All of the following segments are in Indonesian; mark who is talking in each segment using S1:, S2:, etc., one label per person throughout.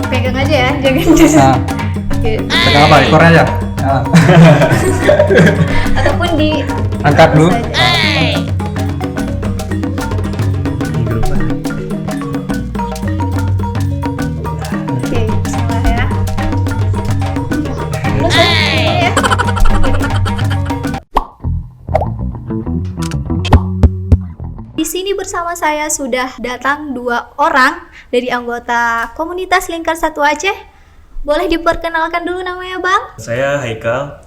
S1: Pegang aja ya, jangan
S2: Nah,
S1: Oke.
S2: pegang apa? Ekornya aja. Nah,
S1: Ataupun di
S2: angkat dulu.
S1: saja. Oke, salah ya. Terus ya. Di sini bersama saya sudah datang 2 orang dari anggota komunitas Lingkar Satu Aceh. Boleh diperkenalkan dulu namanya, Bang?
S3: Saya Haikal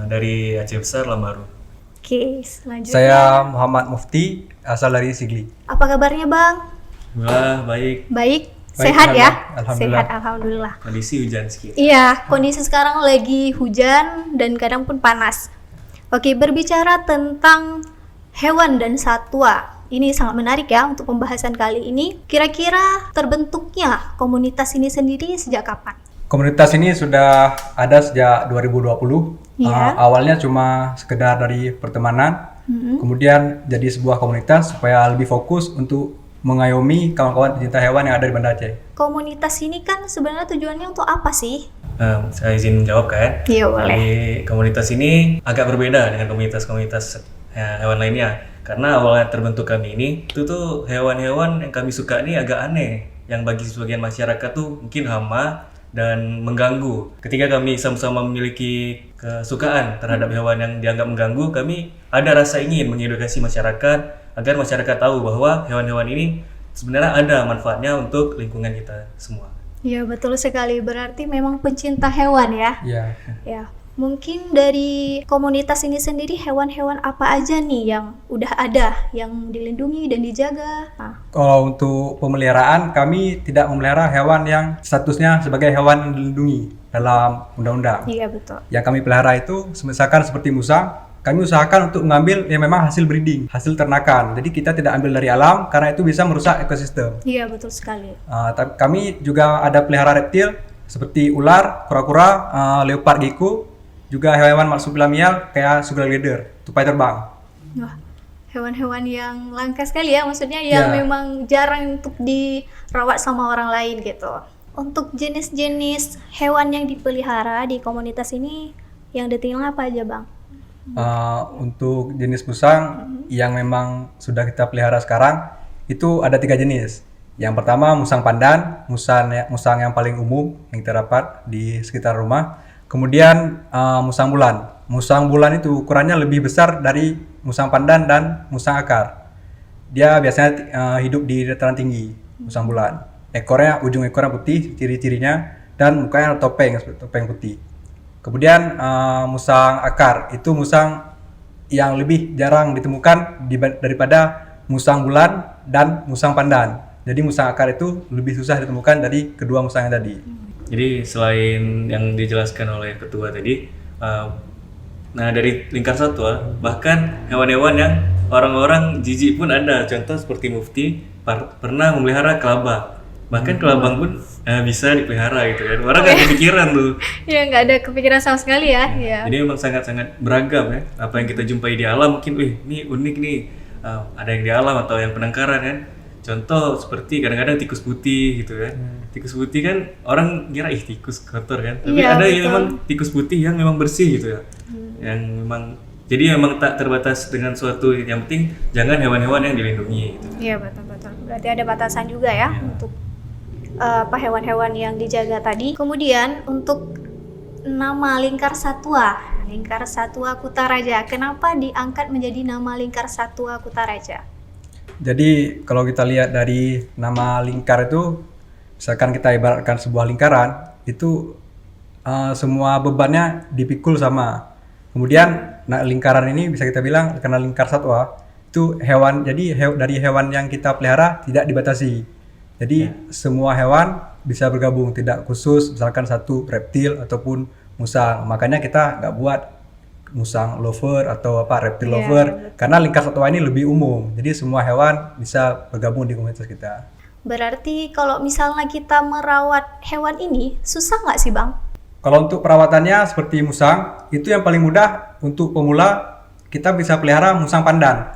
S3: dari Aceh Besar Lamaru.
S1: Oke, selanjutnya.
S2: Saya Muhammad Mufti, asal dari Sigli.
S1: Apa kabarnya, Bang?
S3: Wah, baik.
S1: Baik,
S2: Baik,
S1: sehat ya?
S2: alhamdulillah.
S1: Sehat, alhamdulillah.
S3: Kondisi hujan sedikit.
S1: Iya, kondisi sekarang lagi hujan dan kadang pun panas. Oke, berbicara tentang hewan dan satwa. Ini sangat menarik ya untuk pembahasan kali ini. Kira-kira terbentuknya komunitas ini sendiri sejak kapan?
S2: Komunitas ini sudah ada sejak 2020.
S1: Iya.
S2: Awalnya cuma sekedar dari pertemanan, kemudian jadi sebuah komunitas supaya lebih fokus untuk mengayomi kawan-kawan pecinta hewan yang ada di Banda Aceh.
S1: Komunitas ini kan sebenarnya tujuannya untuk apa sih?
S3: Saya izin jawab kan.
S1: Iya, boleh.
S3: Jadi komunitas ini agak berbeda dengan komunitas-komunitas hewan lainnya. Karena awalnya terbentuk kami ini, itu tuh hewan-hewan yang kami suka ini agak aneh. Yang bagi sebagian masyarakat tuh mungkin hama dan mengganggu. Ketika kami sama-sama memiliki kesukaan terhadap hewan yang dianggap mengganggu, kami ada rasa ingin mengedukasi masyarakat agar masyarakat tahu bahwa hewan-hewan ini sebenarnya ada manfaatnya untuk lingkungan kita semua.
S1: Ya, betul sekali. Berarti memang pencinta hewan ya.
S2: Iya.
S1: Ya, mungkin dari komunitas ini sendiri hewan-hewan apa aja nih yang udah ada, yang dilindungi dan dijaga? Nah,
S2: Kalau untuk pemeliharaan, kami tidak memelihara hewan yang statusnya sebagai hewan yang dilindungi dalam undang-undang.
S1: iya betul.
S2: Yang kami pelihara itu misalkan seperti musang, kami usahakan untuk mengambil yang memang hasil breeding, hasil ternakan. Jadi kita tidak ambil dari alam karena itu bisa merusak ekosistem.
S1: Iya betul sekali.
S2: Kami juga ada pelihara reptil seperti ular, kura-kura, leopard gecko, juga hewan marsupilamial kayak sugar glider, tupai terbang.
S1: Wah, hewan-hewan yang langka sekali ya, maksudnya yang
S2: Ya.
S1: memang jarang untuk dirawat sama orang lain gitu. Untuk jenis-jenis hewan yang dipelihara di komunitas ini yang detailnya apa aja, Bang?
S2: Untuk jenis musang yang memang sudah kita pelihara sekarang itu ada 3 jenis. Yang pertama musang pandan, musang yang paling umum yang kita dapat di sekitar rumah. Kemudian musang bulan. Musang bulan itu ukurannya lebih besar dari musang pandan dan musang akar. Dia biasanya hidup di dataran tinggi, musang bulan. Ujung ekornya putih, ciri-cirinya, dan mukanya topeng putih. Kemudian musang akar itu musang yang lebih jarang ditemukan daripada musang bulan dan musang pandan. Jadi musang akar itu lebih susah ditemukan dari kedua musang yang tadi.
S3: Jadi selain yang dijelaskan oleh ketua tadi, nah dari lingkar satwa, bahkan hewan-hewan yang orang-orang jijik pun ada. Contoh seperti Mufti pernah memelihara kelabang. Bahkan kelabang pun bisa dipelihara gitu kan. Orang nggak kepikiran tuh.
S1: Ya nggak ada kepikiran sama sekali ya. Iya.
S3: Jadi memang sangat-sangat beragam ya. Apa yang kita jumpai di alam mungkin, ini unik nih. Ada yang di alam atau yang penangkaran kan. Contoh seperti kadang-kadang tikus putih gitu kan. Tikus putih kan orang kira tikus kotor kan. Tapi
S1: Iya,
S3: ada yang
S1: betul.
S3: memang tikus putih yang memang bersih gitu ya. Yang memang jadi memang tak terbatas dengan suatu, yang penting jangan hewan-hewan yang dilindungi gitu.
S1: Iya betul-betul. Berarti ada batasan juga ya untuk hewan-hewan yang dijaga tadi. Kemudian untuk nama Lingkar Satwa, Lingkar Satwa Kutaraja. Kenapa diangkat menjadi nama Lingkar Satwa Kutaraja?
S2: Jadi kalau kita lihat dari nama lingkar itu, misalkan kita ibaratkan sebuah lingkaran, itu semua bebannya dipikul sama. Kemudian lingkaran ini bisa kita bilang karena lingkar satwa itu hewan. Jadi dari hewan yang kita pelihara tidak dibatasi. Jadi semua hewan bisa bergabung, tidak khusus misalkan satu reptil ataupun musang. Makanya kita nggak buat musang lover atau reptil lover, karena lingkar satwa ini lebih umum. Jadi semua hewan bisa bergabung di komunitas kita.
S1: Berarti kalau misalnya kita merawat hewan ini susah nggak sih, Bang?
S2: Kalau untuk perawatannya seperti musang, itu yang paling mudah untuk pemula. Kita bisa pelihara musang pandan,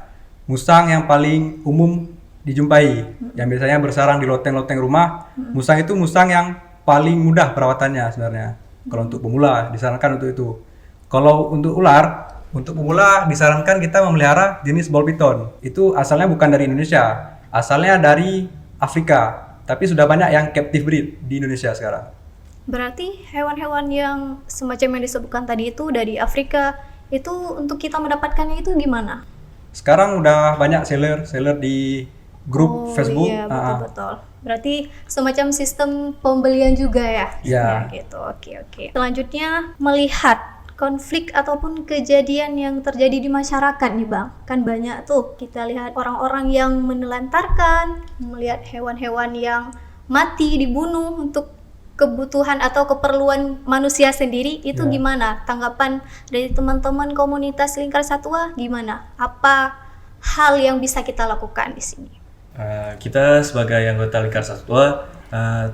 S2: musang yang paling umum dijumpai, yang biasanya bersarang di loteng-loteng rumah. Musang itu musang yang paling mudah perawatannya sebenarnya. Kalau untuk pemula disarankan untuk itu. Kalau untuk ular, untuk pemula disarankan kita memelihara jenis ball python. Itu asalnya bukan dari Indonesia, asalnya dari Afrika. Tapi sudah banyak yang captive breed di Indonesia sekarang.
S1: Berarti hewan-hewan yang semacam yang disebutkan tadi itu dari Afrika, itu untuk kita mendapatkannya itu gimana?
S2: Sekarang udah banyak seller di grup Facebook.
S1: Iya, betul-betul. Berarti semacam sistem pembelian juga ya?
S2: Ya.
S1: Gitu, oke. Selanjutnya, melihat konflik ataupun kejadian yang terjadi di masyarakat nih Bang. Kan banyak tuh kita lihat orang-orang yang menelantarkan, melihat hewan-hewan yang mati, dibunuh untuk kebutuhan atau keperluan manusia sendiri. Itu gimana? Tanggapan dari teman-teman komunitas Lingkar Satwa gimana? Apa hal yang bisa kita lakukan di sini?
S3: Kita sebagai anggota Lingkar Satwa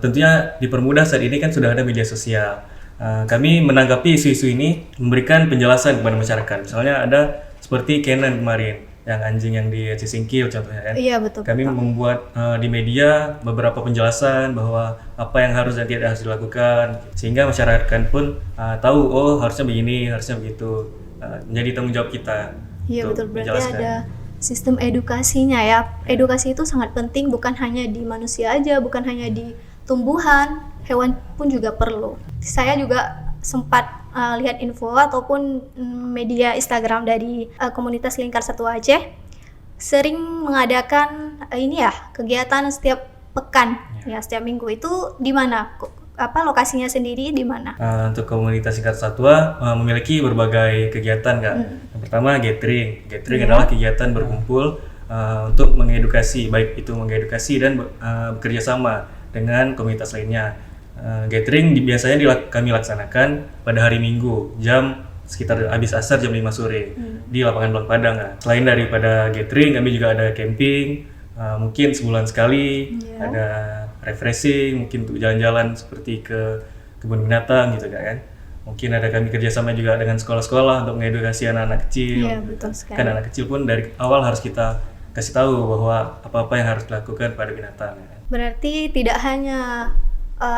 S3: tentunya dipermudah saat ini kan sudah ada media sosial. Kami menanggapi isu-isu ini memberikan penjelasan kepada masyarakat. Misalnya ada seperti Canon kemarin, yang anjing yang di Cisingkil contohnya kan.
S1: Iya, betul.
S3: Kami membuat di media beberapa penjelasan bahwa apa yang harus dan tidak harus dilakukan, sehingga masyarakat pun tahu oh harusnya begini, harusnya begitu. Menjadi tanggung jawab kita.
S1: Iya, betul. Berarti
S3: menjelaskan.
S1: ada sistem edukasinya ya. Edukasi itu sangat penting, bukan hanya di manusia aja, bukan hanya di tumbuhan, hewan pun juga perlu. Saya juga sempat lihat info ataupun media Instagram dari komunitas Lingkar Satwa Aceh sering mengadakan kegiatan setiap pekan ya setiap minggu. Itu di mana? Lokasinya sendiri di mana?
S3: Untuk komunitas Lingkar Satwa memiliki berbagai kegiatan Kak. Yang pertama gathering adalah kegiatan berkumpul untuk mengedukasi, baik itu mengedukasi dan bekerja sama dengan komunitas lainnya. Gathering biasanya kami laksanakan pada hari Minggu jam sekitar habis asar jam 5 sore di lapangan Blang Padang. Selain daripada gathering, kami juga ada camping, mungkin sebulan sekali, ada refreshing, mungkin untuk jalan-jalan seperti ke kebun binatang gitu kan. Mungkin ada kami kerjasama juga dengan sekolah-sekolah untuk mengedukasi anak-anak kecil.
S1: Iya, betul sekali.
S3: Kan anak kecil pun dari awal harus kita kasih tahu bahwa apa-apa yang harus dilakukan pada binatang.
S1: Berarti tidak hanya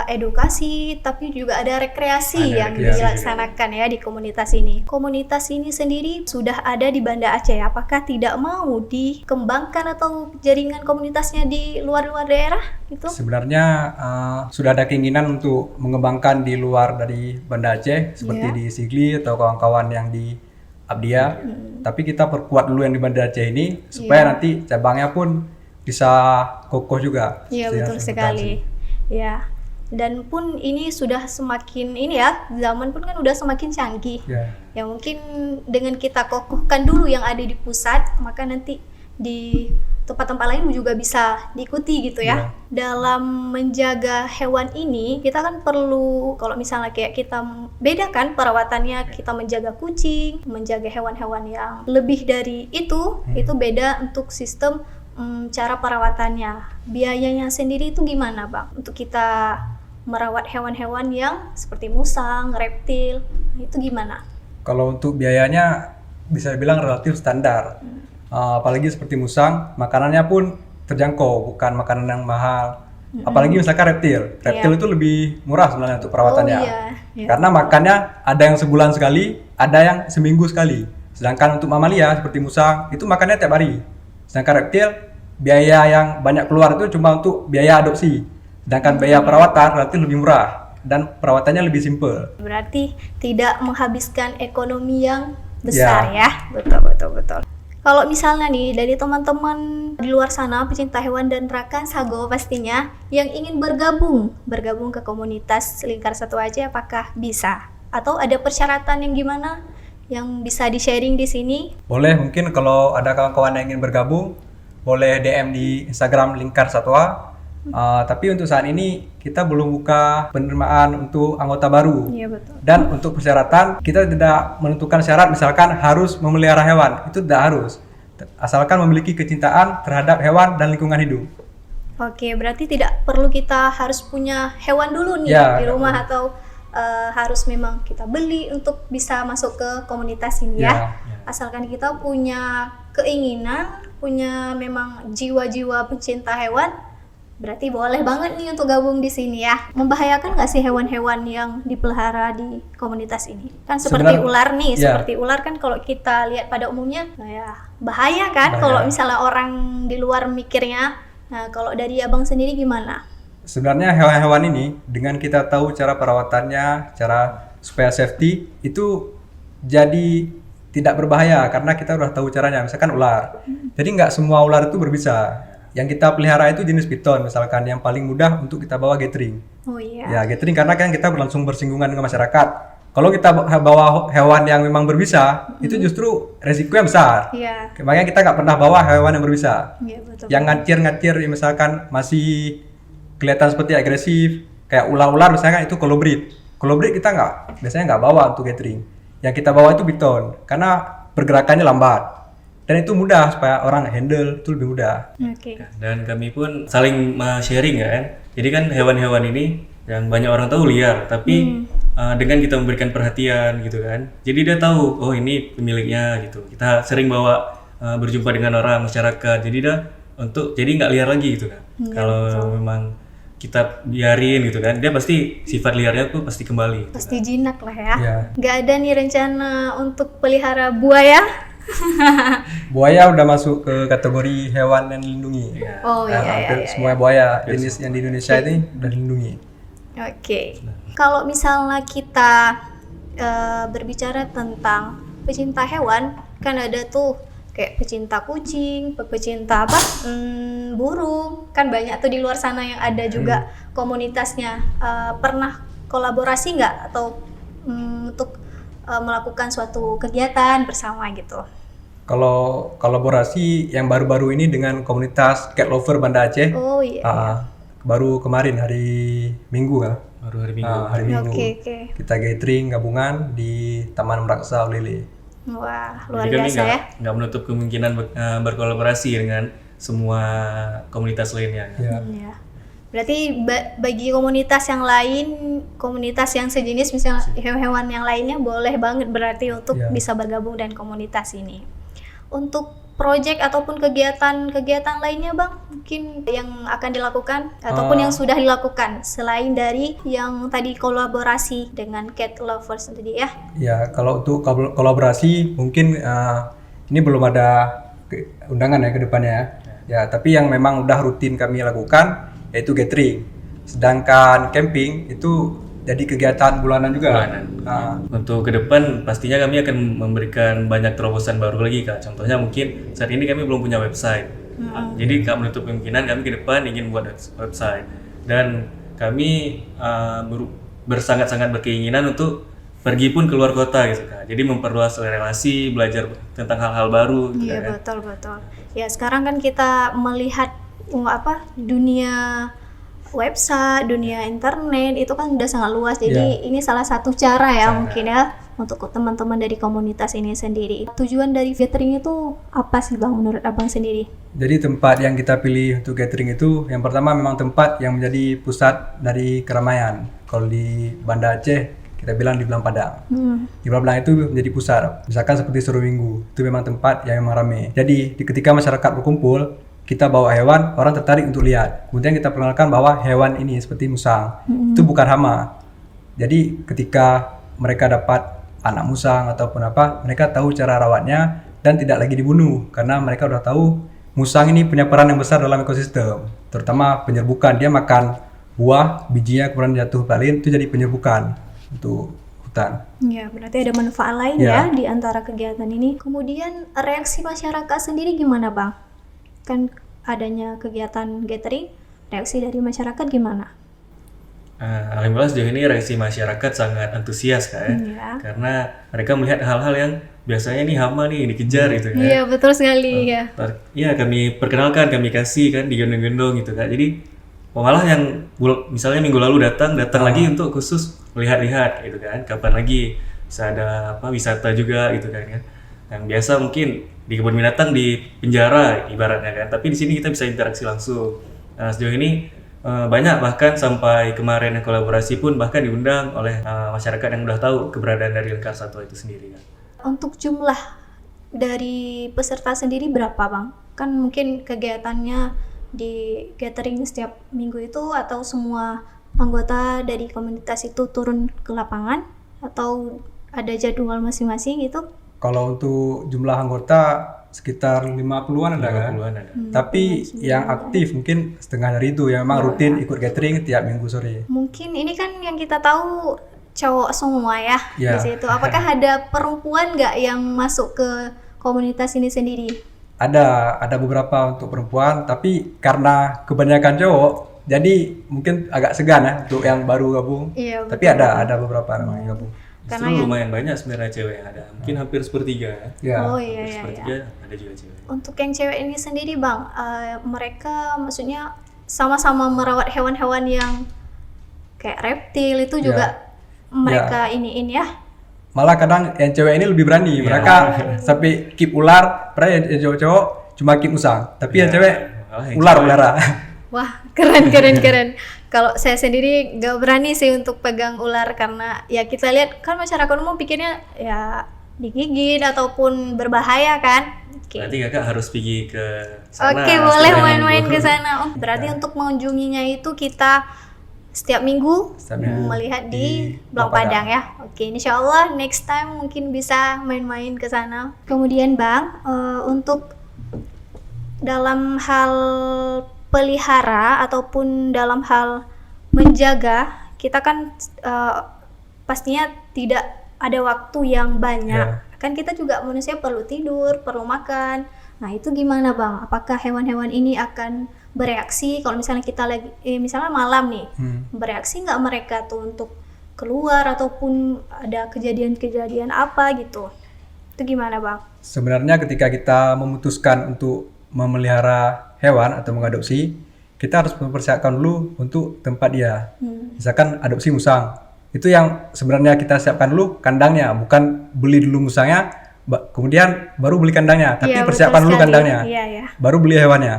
S1: edukasi, tapi juga ada rekreasi yang dilaksanakan ya di komunitas ini. Komunitas ini sendiri sudah ada di Banda Aceh. Apakah tidak mau dikembangkan atau jaringan komunitasnya di luar-luar daerah? Gitu?
S2: Sebenarnya sudah ada keinginan untuk mengembangkan di luar dari Banda Aceh, seperti di Sigli atau kawan-kawan yang di Abdia. Tapi kita perkuat dulu yang di Banda Aceh ini supaya nanti cabangnya pun bisa kokoh juga.
S1: Iya, betul sekali. Ya. Dan pun ini sudah semakin zaman pun kan udah semakin canggih. Ya mungkin dengan kita kokohkan dulu yang ada di pusat, maka nanti di tempat-tempat lain juga bisa diikuti gitu ya. Dalam menjaga hewan ini, kita kan perlu, kalau misalnya kayak kita bedakan perawatannya, kita menjaga kucing, menjaga hewan-hewan yang lebih dari itu beda untuk sistem cara perawatannya. Biayanya sendiri itu gimana Bang? Untuk kita merawat hewan-hewan yang seperti musang, reptil, itu gimana?
S2: Kalau untuk biayanya bisa dibilang relatif standar. Apalagi seperti musang, makanannya pun terjangkau, bukan makanan yang mahal. Apalagi misalkan reptil itu lebih murah sebenarnya untuk perawatannya. Karena makannya ada yang sebulan sekali, ada yang seminggu sekali. Sedangkan untuk mamalia seperti musang, itu makannya tiap hari. Sedangkan reptil, biaya yang banyak keluar itu cuma untuk biaya adopsi. Sedangkan biaya perawatan relatif lebih murah dan perawatannya lebih simpel.
S1: Berarti tidak menghabiskan ekonomi yang besar ya. Betul. Kalau misalnya nih dari teman-teman di luar sana pecinta hewan dan rakan sago pastinya yang ingin bergabung ke komunitas Lingkar Satwa Aceh, apakah bisa? Atau ada persyaratan yang gimana yang bisa di-sharing di sini?
S2: Boleh, mungkin kalau ada kawan-kawan yang ingin bergabung boleh DM di Instagram Lingkar Satwa. Tapi untuk saat ini kita belum buka penerimaan untuk anggota baru.
S1: Iya, betul.
S2: Dan untuk persyaratan kita tidak menentukan syarat misalkan harus memelihara hewan, itu tidak harus. Asalkan memiliki kecintaan terhadap hewan dan lingkungan hidup.
S1: Oke, berarti tidak perlu kita harus punya hewan dulu nih di rumah atau harus memang kita beli untuk bisa masuk ke komunitas ini ya. Asalkan kita punya keinginan, punya memang jiwa-jiwa pencinta hewan, Berarti boleh banget nih untuk gabung di sini ya. Membahayakan nggak sih hewan-hewan yang dipelihara di komunitas ini? Kan seperti
S2: Sebenarnya-
S1: ular nih,
S2: ya.
S1: seperti ular kan kalau kita lihat pada umumnya, nah ya bahaya kan
S2: Bahaya.
S1: kalau misalnya orang di luar mikirnya. Nah kalau dari abang sendiri gimana?
S2: Sebenarnya hewan-hewan ini dengan kita tahu cara perawatannya, cara supaya safety itu jadi tidak berbahaya karena kita udah tahu caranya. Misalkan ular. Jadi nggak semua ular itu berbisa. Yang kita pelihara itu jenis piton, misalkan yang paling mudah untuk kita bawa gathering.
S1: Oh iya.
S2: Ya, gathering karena kan kita langsung bersinggungan dengan masyarakat. Kalau kita bawa hewan yang memang berbisa, itu justru resikonya besar.
S1: Iya.
S2: Makanya kita nggak pernah bawa hewan yang berbisa.
S1: Iya betul.
S2: Yang ngacir-ngacir misalkan masih kelihatan seperti agresif, kayak ular-ular misalkan itu kolobrit. Kolobrit kita biasanya nggak bawa untuk gathering. Yang kita bawa itu piton, karena pergerakannya lambat. Dan itu mudah supaya orang handle itu lebih mudah.
S1: Oke.
S3: Dan kami pun saling sharing kan. Jadi kan hewan-hewan ini yang banyak orang tahu liar, tapi dengan kita memberikan perhatian gitu kan. Jadi dia tahu, oh ini pemiliknya gitu. Kita sering bawa berjumpa dengan orang masyarakat. Jadi dia jadi nggak liar lagi gitu kan. Kalau memang kita biarin gitu kan, dia pasti sifat liarnya tuh pasti kembali. Gitu
S1: Pasti jinak lah ya.
S2: Ya.
S1: Nggak ada nih rencana untuk pelihara buaya?
S2: Buaya udah masuk ke kategori hewan yang dilindungi.
S1: Oh
S2: Nah,
S1: iya.
S2: hampir semua buaya jenis yang di Indonesia ini udah dilindungi.
S1: Oke. Kalau misalnya kita berbicara tentang pecinta hewan, kan ada tuh kayak pecinta kucing, pecinta burung, kan banyak tuh di luar sana yang ada juga komunitasnya. Pernah kolaborasi nggak atau untuk melakukan suatu kegiatan bersama gitu?
S2: Kalau kolaborasi yang baru-baru ini dengan komunitas cat lover Banda Aceh,
S1: Oh iya.
S2: baru kemarin hari Minggu kan?
S3: Baru hari Minggu.
S2: Hari Minggu.
S1: Oke.
S2: Kita gathering gabungan di Taman Meraksa Ulele.
S1: Wah, luar
S3: Jadi kami
S1: biasa ya.
S3: nggak menutup kemungkinan berkolaborasi dengan semua komunitas lainnya.
S2: Ya.
S1: Iya. Berarti bagi komunitas yang lain, komunitas yang sejenis misalnya hewan-hewan yang lainnya boleh banget berarti untuk
S2: Iya.
S1: bisa bergabung dengan komunitas ini. Untuk project ataupun kegiatan lainnya Bang, mungkin yang akan dilakukan ataupun yang sudah dilakukan selain dari yang tadi kolaborasi dengan cat lovers tadi ya.
S2: Ya, kalau untuk kolaborasi mungkin ini belum ada undangan ya ke depannya ya. Ya, tapi yang memang udah rutin kami lakukan yaitu gathering. Sedangkan camping itu jadi kegiatan bulanan juga.
S3: Bulanan. Untuk ke depan pastinya kami akan memberikan banyak terobosan baru lagi Kak. Contohnya mungkin saat ini kami belum punya website. Jadi Kak menutup kemungkinan kami ke depan ingin buat website. Dan kami bersangat-sangat berkeinginan untuk pergi pun keluar kota gitu Kak. Jadi memperluas relasi, belajar tentang hal-hal baru gitu
S1: Iya
S3: kan.
S1: betul. Ya sekarang kan kita melihat dunia website, dunia internet itu kan udah sangat luas. Jadi ini salah satu cara ya mungkin ya untuk teman-teman dari komunitas ini sendiri. Tujuan dari gathering itu apa sih Bang menurut Abang sendiri?
S2: Jadi tempat yang kita pilih untuk gathering itu yang pertama memang tempat yang menjadi pusat dari keramaian. Kalau di Banda Aceh kita bilang di Belang Padang. Di Belang Padang itu menjadi pusat. Misalkan seperti Seru Minggu, itu memang tempat yang memang ramai. Jadi ketika masyarakat berkumpul, kita bawa hewan, orang tertarik untuk lihat. Kemudian kita perkenalkan bahwa hewan ini seperti musang, itu bukan hama. Jadi ketika mereka dapat anak musang ataupun apa, mereka tahu cara rawatnya dan tidak lagi dibunuh karena mereka udah tahu musang ini punya peran yang besar dalam ekosistem, terutama penyerbukan. Dia makan buah, bijinya kemudian jatuh balik, itu jadi penyerbukan untuk hutan.
S1: Ya berarti ada manfaat lain ya di antara kegiatan ini. Kemudian reaksi masyarakat sendiri gimana Bang? Kan adanya kegiatan gathering, reaksi dari masyarakat gimana?
S3: Alhamdulillah sejauh ini reaksi masyarakat sangat antusias kan,
S1: Iya.
S3: karena mereka melihat hal-hal yang biasanya nih hama nih dikejar gitu kan.
S1: Iya betul sekali ya.
S3: Iya kami perkenalkan, kami kasih kan digendong-gendong gitu kan. Jadi malah yang misalnya minggu lalu datang lagi untuk khusus melihat-lihat gitu kan. Kapan lagi bisa ada wisata juga gitu kan. Yang biasa mungkin di kebun binatang di penjara ibaratnya kan, tapi di sini kita bisa interaksi langsung. Nah, sejauh ini banyak bahkan sampai kemarin yang kolaborasi pun bahkan diundang oleh masyarakat yang udah tahu keberadaan dari Lingkar Satwa itu sendiri kan.
S1: Untuk jumlah dari peserta sendiri berapa Bang? Kan mungkin kegiatannya di gathering setiap minggu itu, atau semua anggota dari komunitas itu turun ke lapangan, atau ada jadwal masing-masing gitu?
S2: Kalau untuk jumlah anggota sekitar 50-an ada kan?
S3: 50-an ada.
S2: Tapi yang aktif mungkin setengah dari itu yang memang rutin ikut gathering tiap minggu sore.
S1: Mungkin ini kan yang kita tahu cowok semua ya
S2: Ya.
S1: di situ. Apakah ada perempuan nggak yang masuk ke komunitas ini sendiri?
S2: Ada beberapa untuk perempuan, tapi karena kebanyakan cowok, jadi mungkin agak segan ya untuk yang baru gabung.
S1: Iya,
S2: Tapi ada beberapa yang gabung.
S3: Justru lumayan banyak sebenarnya cewek yang ada. Mungkin hampir sepertiga ya.
S2: Ya.
S1: Oh iya iya.
S3: Sepertiga ada juga cewek.
S1: Untuk yang cewek ini sendiri bang, mereka maksudnya sama-sama merawat hewan-hewan yang kayak reptil itu juga mereka iniin ya?
S2: Malah kadang yang cewek ini lebih berani. Mereka sampai keep ular, pernah yang cowok-cowok cuma keep musang. Tapi yang cewek ular pelihara.
S1: Wah, keren. Kalau saya sendiri nggak berani sih untuk pegang ular, karena ya kita lihat kan masyarakat umum pikirnya ya digigit ataupun berbahaya kan.
S3: Berarti kakak harus pergi ke sana.
S1: Oke, boleh
S3: setiap
S1: main-main
S3: minggu.
S1: ke sana. Oh, berarti untuk mengunjunginya itu kita setiap minggu melihat di Blang Padang ya. Oke, insya Allah next time mungkin bisa main-main ke sana. Kemudian bang, untuk dalam hal pelihara ataupun dalam hal menjaga, kita kan pastinya tidak ada waktu yang banyak. Kan kita juga manusia perlu tidur, perlu makan. Nah itu gimana bang? Apakah hewan-hewan ini akan bereaksi kalau misalnya kita lagi, misalnya malam nih, bereaksi nggak mereka tuh untuk keluar ataupun ada kejadian-kejadian apa gitu? Itu gimana bang?
S2: Sebenarnya ketika kita memutuskan untuk memelihara hewan atau mengadopsi, kita harus mempersiapkan dulu untuk tempat dia. Misalkan adopsi musang, itu yang sebenarnya kita siapkan dulu kandangnya, bukan beli dulu musangnya, kemudian baru beli kandangnya. Tapi
S1: Iya,
S2: persiapkan
S1: betul
S2: dulu
S1: sekali.
S2: kandangnya,
S1: Iya.
S2: baru beli hewannya.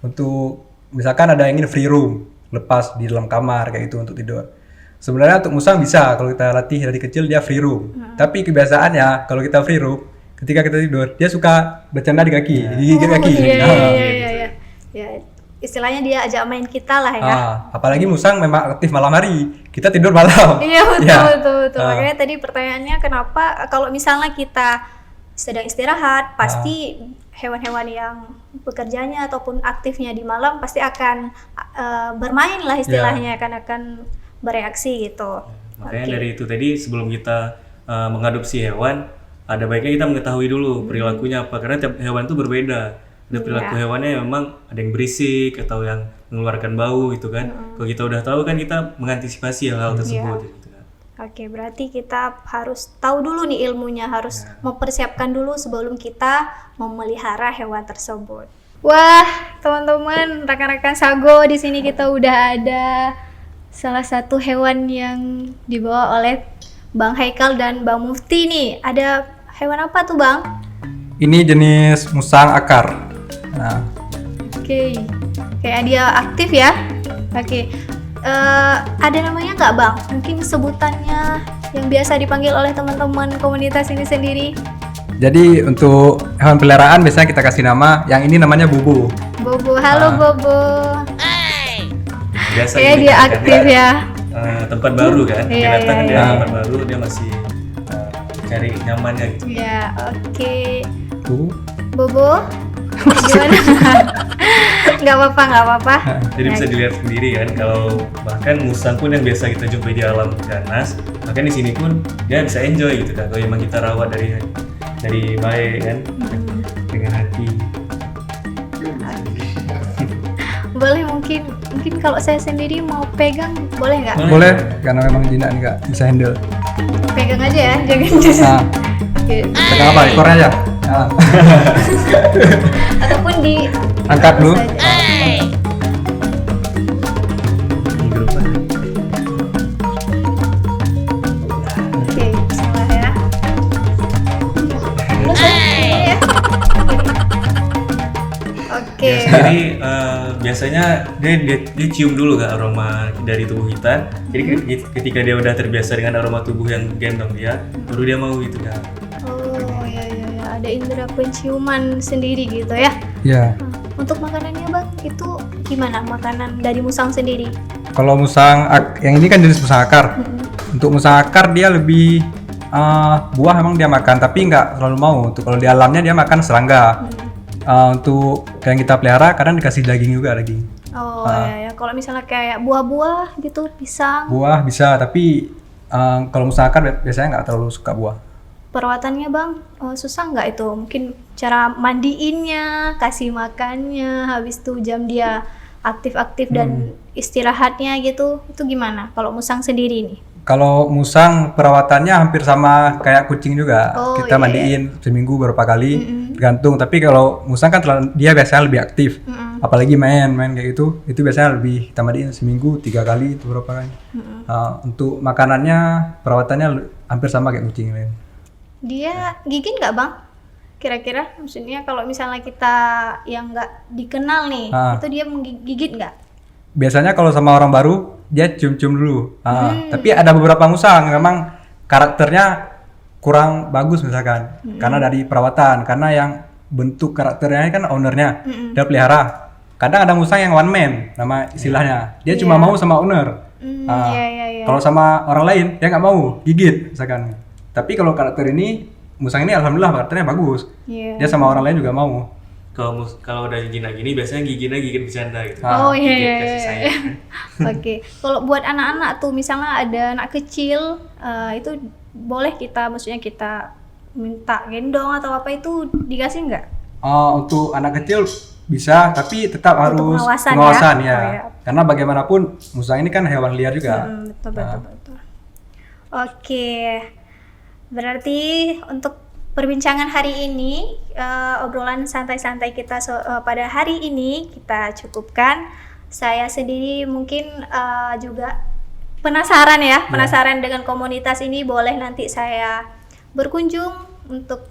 S2: Untuk misalkan ada yang ingin free room, lepas di dalam kamar kayak gitu untuk tidur. Sebenarnya untuk musang bisa kalau kita latih dari kecil dia free room. Tapi kebiasaannya kalau kita free room, ketika kita tidur dia suka bercanda di kaki, gigit kaki.
S1: Iya. Ya, istilahnya dia ajak main kita lah ya.
S2: Apalagi musang memang aktif malam hari, kita tidur malam.
S1: Iya betul. Makanya tadi pertanyaannya kenapa kalau misalnya kita sedang istirahat, pasti hewan-hewan yang bekerjanya ataupun aktifnya di malam pasti akan bermain lah istilahnya, akan bereaksi gitu.
S3: Makanya dari itu tadi sebelum kita mengadopsi hewan, ada baiknya kita mengetahui dulu perilakunya apa, karena tiap hewan itu berbeda. Ada perilaku hewannya yang memang ada yang berisik atau yang mengeluarkan bau gitu kan. Kalau kita udah tahu kan kita mengantisipasi hal-hal tersebut gitu kan.
S1: Oke, berarti kita harus tahu dulu nih ilmunya, harus mempersiapkan dulu sebelum kita memelihara hewan tersebut. Wah, teman-teman, rekan-rekan Sago, di sini kita udah ada salah satu hewan yang dibawa oleh Bang Haikal dan Bang Mufti nih. Ada hewan apa tuh, Bang?
S2: Ini jenis musang akar.
S1: Oke, kayak dia aktif ya. Oke, ada namanya nggak bang? Mungkin sebutannya yang biasa dipanggil oleh teman-teman komunitas ini sendiri.
S2: Jadi untuk hewan peliharaan biasanya kita kasih nama, yang ini namanya Bobo.
S1: Bobo, halo Bobo.
S3: Biasa
S1: Kayak dia aktif ya.
S3: Tempat baru kan, dia datang
S1: Iya.
S3: dia tempat baru, dia masih cari nyamannya gitu.
S1: Ya, oke.
S2: Bobo.
S1: Bobo, gimana? Nggak apa-apa.
S3: Jadi bisa dilihat sendiri kan, kalau bahkan musang pun yang biasa kita jumpai di alam ganas, bahkan di sini pun dia bisa enjoy gitu kan, kalau emang kita rawat dari baik kan, dengan hati.
S1: Boleh mungkin kalau saya sendiri mau pegang, boleh nggak?
S2: Boleh, karena memang jinak nggak bisa handle.
S1: Pegang aja ya, jangan just. Oke.
S2: Pegang apa? Ekornya aja.
S1: Ataupun di
S2: Angkat dulu.
S1: Oke, salah ya. Terus ya. Oke.
S3: Dia sendiri biasanya dia cium dulu kan aroma dari tubuh kita. Jadi ketika dia udah terbiasa dengan aroma tubuh yang gendong dia, baru dia mau gitu kan.
S1: Oh ya, ada indera penciuman sendiri gitu ya.
S2: Ya.
S1: Untuk makanannya bang, itu gimana makanan dari musang sendiri?
S2: Kalau musang yang ini kan jenis musang akar. Untuk musang akar dia lebih buah emang dia makan, tapi nggak terlalu mau. Untuk kalau di alamnya dia makan serangga. Untuk yang kita pelihara kadang dikasih daging juga, daging.
S1: Oh ya, kalau misalnya kayak buah-buah gitu, pisang.
S2: Buah bisa, tapi kalau musang akar biasanya nggak terlalu suka buah.
S1: Perawatannya bang, susah nggak itu? Mungkin cara mandiinnya, kasih makannya, habis itu jam dia aktif-aktif dan istirahatnya gitu, itu gimana kalau musang sendiri nih?
S2: Kalau musang perawatannya hampir sama kayak kucing juga.
S1: Oh,
S2: Kita
S1: iya,
S2: mandiin seminggu berapa kali, tergantung. Tapi kalau musang kan dia biasanya lebih aktif, apalagi main kayak gitu. Itu biasanya lebih kita mandiin seminggu 3 kali itu berapa kali. Untuk makanannya perawatannya hampir sama kayak kucing lain.
S1: Dia gigit nggak bang? Kira-kira, maksudnya kalau misalnya kita yang nggak dikenal nih, itu dia menggigit nggak?
S2: Biasanya kalau sama orang baru dia cium-cium dulu. Tapi ada beberapa musang memang karakternya kurang bagus misalkan karena dari perawatan, karena yang bentuk karakternya kan ownernya dia pelihara. Kadang ada musang yang one man nama istilahnya, dia cuma mau sama owner. Kalau sama orang lain dia nggak mau, gigit misalkan. Tapi kalau karakter ini, musang ini alhamdulillah karakternya bagus. Dia sama orang lain juga mau.
S3: Kalau udah jinak gini biasanya giginya gigit bercanda gitu.
S1: Gigit
S3: kasih sayang.
S1: Oke. Kalau buat anak-anak tuh misalnya ada anak kecil, itu boleh maksudnya kita minta gendong atau apa, itu dikasih nggak?
S2: Untuk anak kecil bisa, tapi tetap harus
S1: pengawasan
S2: ya. Karena bagaimanapun musang ini kan hewan liar juga.
S1: Betul. Oke. Berarti untuk perbincangan hari ini, obrolan santai-santai kita pada hari ini kita cukupkan. Saya sendiri mungkin juga penasaran dengan komunitas ini. Boleh nanti saya berkunjung untuk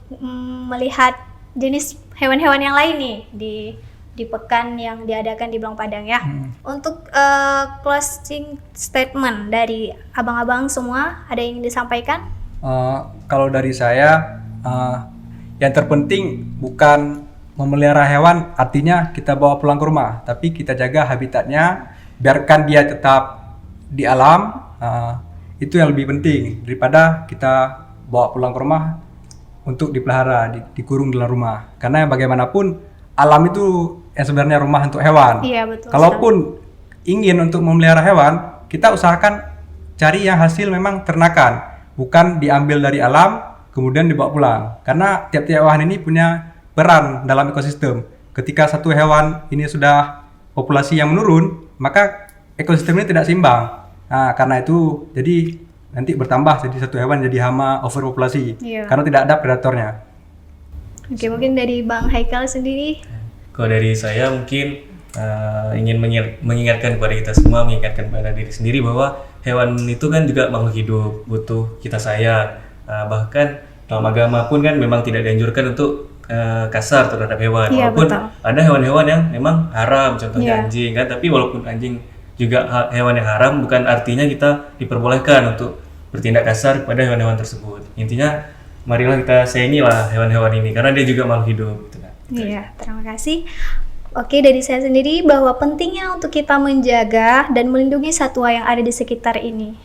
S1: melihat jenis hewan-hewan yang lain nih di pekan yang diadakan di Belang Padang ya. Untuk closing statement dari abang-abang semua, ada yang ingin disampaikan?
S2: Kalau dari saya, yang terpenting bukan memelihara hewan artinya kita bawa pulang ke rumah, tapi kita jaga habitatnya, biarkan dia tetap di alam. Itu yang lebih penting daripada kita bawa pulang ke rumah untuk dipelihara, dikurung dalam rumah. Karena bagaimanapun alam itu yang sebenarnya rumah untuk hewan.
S1: Iya, betul.
S2: Kalaupun ingin untuk memelihara hewan, kita usahakan cari yang hasil memang ternakan, bukan diambil dari alam kemudian dibawa pulang. Karena tiap-tiap hewan ini punya peran dalam ekosistem. Ketika satu hewan ini sudah populasi yang menurun, maka ekosistem ini tidak seimbang. Nah, karena itu jadi nanti bertambah jadi satu hewan jadi hama, overpopulasi. Karena tidak ada predatornya.
S1: Oke, mungkin dari Bang Haikal sendiri.
S3: Kalau dari saya mungkin ingin mengingatkan kepada kita semua, mengingatkan kepada diri sendiri bahwa hewan itu kan juga makhluk hidup, butuh kita sayang. Bahkan dalam agama pun kan memang tidak dianjurkan untuk kasar terhadap hewan. Walaupun ada hewan-hewan yang memang haram, contohnya anjing kan. Tapi walaupun anjing juga hewan yang haram, bukan artinya kita diperbolehkan untuk bertindak kasar kepada hewan-hewan tersebut. Intinya marilah kita sayangilah hewan-hewan ini karena dia juga makhluk hidup.
S1: Iya, terima kasih. Oke, dari saya sendiri bahwa pentingnya untuk kita menjaga dan melindungi satwa yang ada di sekitar ini.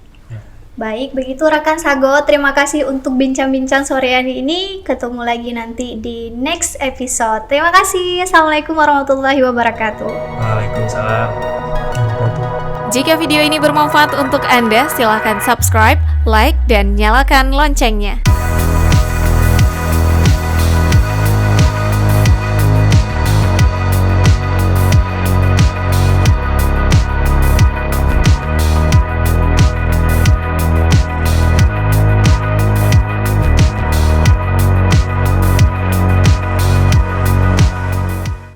S1: Baik, begitu rekan Sago, terima kasih untuk bincang-bincang sore hari ini. Ketemu lagi nanti di next episode. Terima kasih. Assalamualaikum warahmatullahi wabarakatuh.
S3: Waalaikumsalam.
S4: Jika video ini bermanfaat untuk Anda, silakan subscribe, like, dan nyalakan loncengnya.